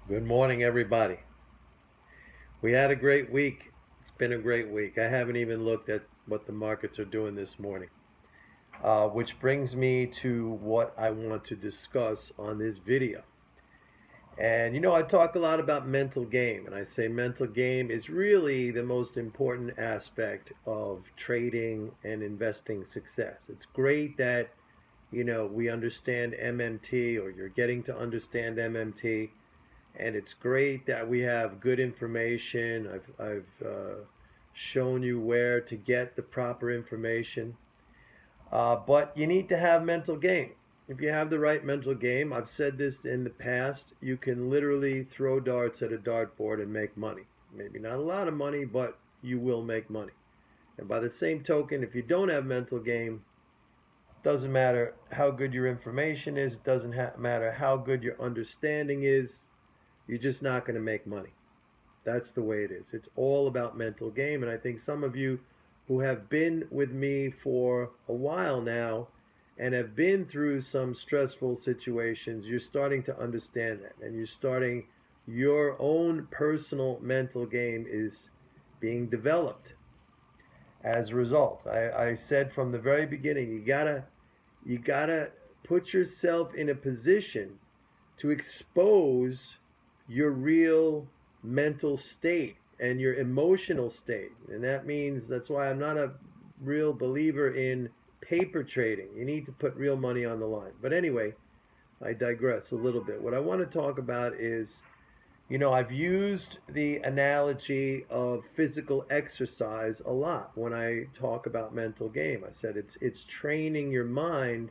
Good morning, everybody. We had a great week. It's been a great week. I haven't even looked at what the markets are doing this morning, which brings me to what I want to discuss on this video. And I talk a lot about mental game, and I say mental game is really the most important aspect of trading and investing success. It's great that, we understand MMT, or you're getting to understand MMT, and it's great that we have good information. I've shown you where to get the proper information, but you need to have mental game. If you have the right mental game, I've said this in the past, you can literally throw darts at a dartboard and make money. Maybe not a lot of money, but you will make money. And by the same token, if you don't have mental game, doesn't matter how good your information is, it doesn't matter how good your understanding is, you're just not going to make money. That's the way it is. It's all about mental game. And I think some of you who have been with me for a while now and have been through some stressful situations, you're starting to understand that. And you're starting, your own personal mental game is being developed as a result. I said from the very beginning, you gotta put yourself in a position to expose your real mental state and your emotional state. And that means, that's why I'm not a real believer in paper trading. You need to put real money on the line. But anyway, I digress a little bit. What I want to talk about is, I've used the analogy of physical exercise a lot when I talk about mental game. I said it's training your mind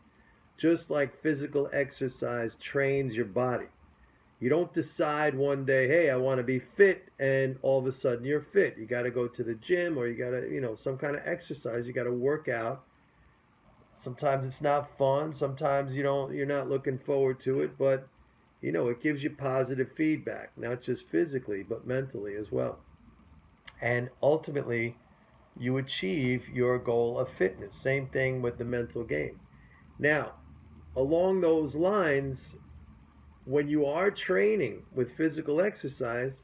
just like physical exercise trains your body. You don't decide one day, hey, I want to be fit, and all of a sudden you're fit. You got to go to the gym, or you got to, some kind of exercise. You got to work out. Sometimes it's not fun. Sometimes you're not looking forward to it, but it gives you positive feedback, not just physically, but mentally as well. And ultimately, you achieve your goal of fitness. Same thing with the mental game. Now, along those lines, when you are training with physical exercise,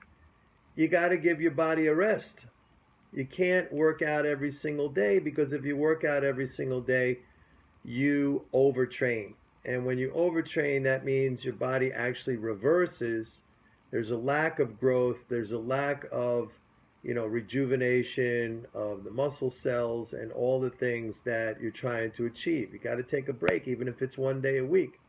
you got to give your body a rest. You can't work out every single day, because if you work out every single day, you overtrain. And when you overtrain, that means your body actually reverses. There's a lack of growth. There's a lack of, rejuvenation of the muscle cells and all the things that you're trying to achieve. You got to take a break, even if it's one day a week.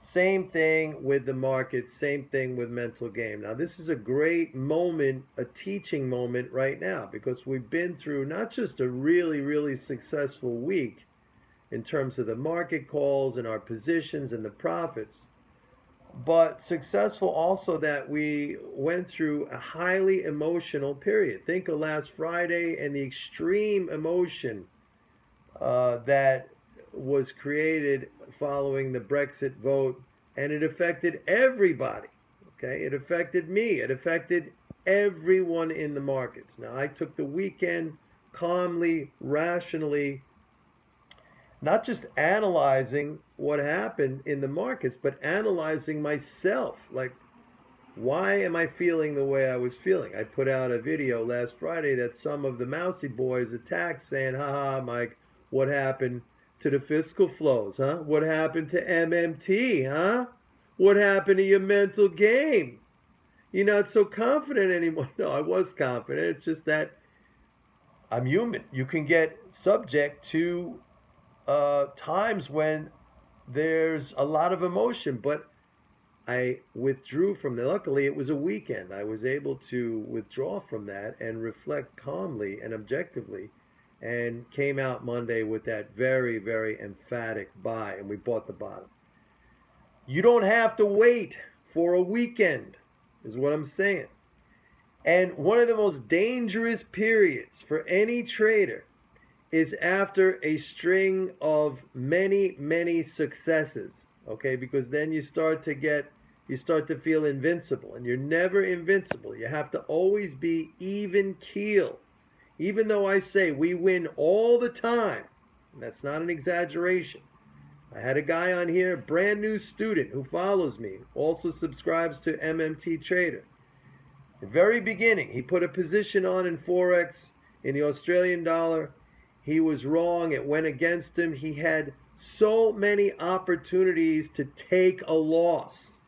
Same thing with the market, same thing with mental game. Now, this is a great moment, a teaching moment right now, because we've been through not just a really, really successful week in terms of the market calls and our positions and the profits, but successful also that we went through a highly emotional period. Think of last Friday and the extreme emotion that was created following the Brexit vote, and it affected everybody. Okay, it affected me. It affected everyone in the markets. Now, I took the weekend calmly, rationally, not just analyzing what happened in the markets, but analyzing myself. Like, why am I feeling the way I was feeling? I put out a video last Friday that some of the mousy boys attacked, saying, haha, Mike, what happened to the fiscal flows, huh? What happened to MMT, huh? What happened to your mental game? You're not so confident anymore. No, I was confident. It's just that I'm human. You can get subject to times when there's a lot of emotion, but I withdrew from that. Luckily, it was a weekend. I was able to withdraw from that and reflect calmly and objectively, and came out Monday with that very, very emphatic buy, and we bought the bottom. You don't have to wait for a weekend, is what I'm saying. And one of the most dangerous periods for any trader is after a string of many, many successes, okay? Because then you start to feel invincible, and you're never invincible. You have to always be even keel. Even though I say we win all the time, and that's not an exaggeration, I had a guy on here, brand new student who follows me, also subscribes to MMT Trader. The very beginning, he put a position on in Forex in the Australian dollar. He was wrong. It went against him. He had so many opportunities to take a loss.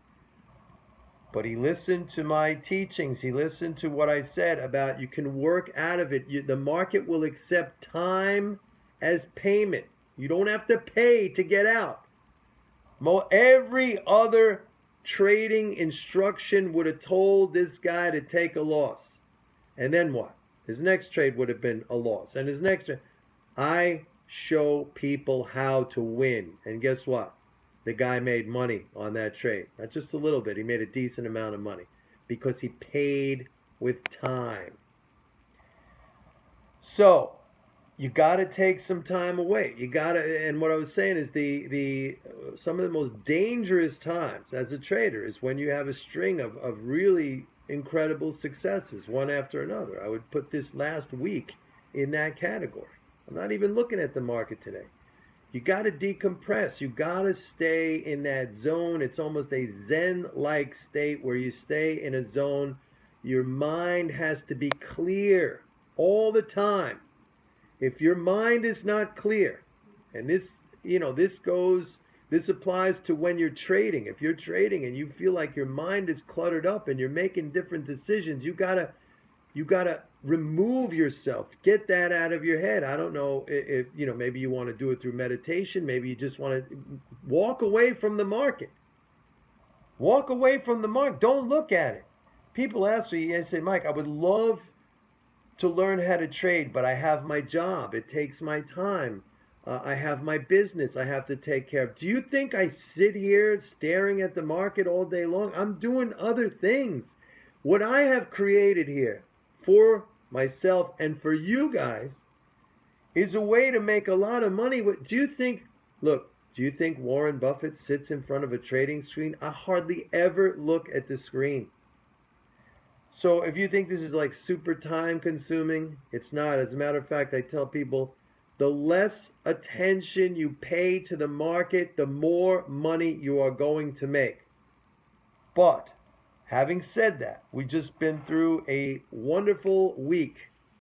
But he listened to my teachings. He listened to what I said about you can work out of it. The market will accept time as payment. You don't have to pay to get out. Every other trading instruction would have told this guy to take a loss. And then what? His next trade would have been a loss. And his next trade. I show people how to win. And guess what? The guy made money on that trade. Not just a little bit. He made a decent amount of money because he paid with time. So you got to take some time away. You got to, and what I was saying is the some of the most dangerous times as a trader is when you have a string of really incredible successes, one after another. I would put this last week in that category. I'm not even looking at the market today. You got to decompress. You got to stay in that zone. It's almost a Zen-like state where you stay in a zone. Your mind has to be clear all the time. If your mind is not clear, and this applies to when you're trading. If you're trading and you feel like your mind is cluttered up and you're making different decisions, you gotta remove yourself. Get that out of your head. I don't know if maybe you want to do it through meditation. Maybe you just want to walk away from the market. Walk away from the market. Don't look at it. People ask me and say, Mike, I would love to learn how to trade, but I have my job. It takes my time. I have my business I have to take care of. Do you think I sit here staring at the market all day long? I'm doing other things. What I have created here for myself and for you guys is a way to make a lot of money. Do you think Warren Buffett sits in front of a trading screen? I hardly ever look at the screen. So if you think this is like super time consuming, it's not. As a matter of fact, I tell people the less attention you pay to the market, the more money you are going to make. But having said that, we've just been through a wonderful week